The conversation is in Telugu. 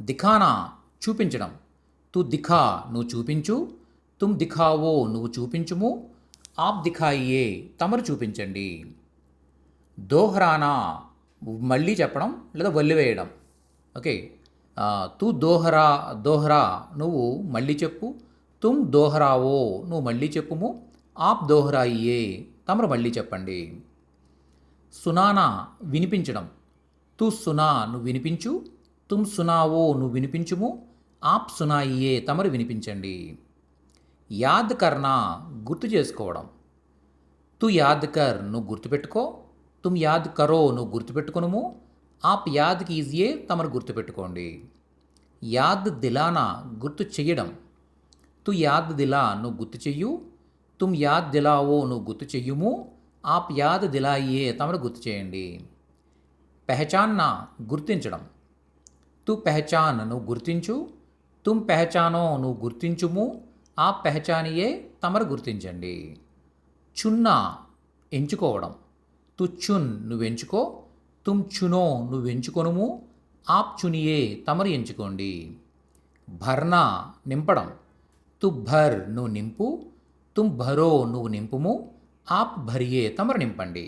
దిఖానా చూపించడం. తు దిఖా నువ్వు చూపించు, తుమ్ దిఖావో నువ్వు చూపించుము, ఆప్ దిఖాయియే తమరు చూపించండి. దోహరానా మళ్ళీ చెప్పడం లేదా వల్లివేయడం. ఓకే. తు దోహరా నువ్వు మళ్ళీ చెప్పు, తుమ్ దోహరావో నువ్వు మళ్ళీ చెప్పుము, ఆప్ దోహరాయియే తమరు మళ్ళీ చెప్పండి. సునానా వినిపించడం. తు సునా నువ్వు వినిపించు, తుమ్ సునావో నువ్వు వినిపించుము, ఆప్ సునాయియే తమరు వినిపించండి. యాద్ కర్నా గుర్తు చేసుకోవడం. తు యాద్ కర్ నువ్వు గుర్తుపెట్టుకో, తుమ్ యాద్ కరో నువ్వు గుర్తుపెట్టుకునుము, ఆప్ యాద్ కీజియే తమరు గుర్తుపెట్టుకోండి. యాద్ దిలానా గుర్తు చెయ్యడం. తు యాద్ దిలా నువ్వు గుర్తు చెయ్యు, తుమ్ యాద్ దిలావో నువ్వు గుర్తు చెయ్యుము, ఆప్ యాద్ దిలాయియే తమరు గుర్తు చేయండి. పెహచాన్నా గుర్తించడం. తు పెహచాన్ నువ్వు గుర్తించు, తుమ్ పెహచానో నువ్వు గుర్తించుము, ఆప్ పెహచానియే తమరు గుర్తించండి. చున్నా ఎంచుకోవడం. తు చున్ నువ్వెంచుకో, తుమ్ చునో నువ్వెంచుకొనుము, ఆప్ చునియే తమరు ఎంచుకోండి. భర్నా నింపడం. తు భర్ నువ్వు నింపు, తుమ్ భరో నువ్వు నింపుము, ఆప్ భరియే తమరు నింపండి.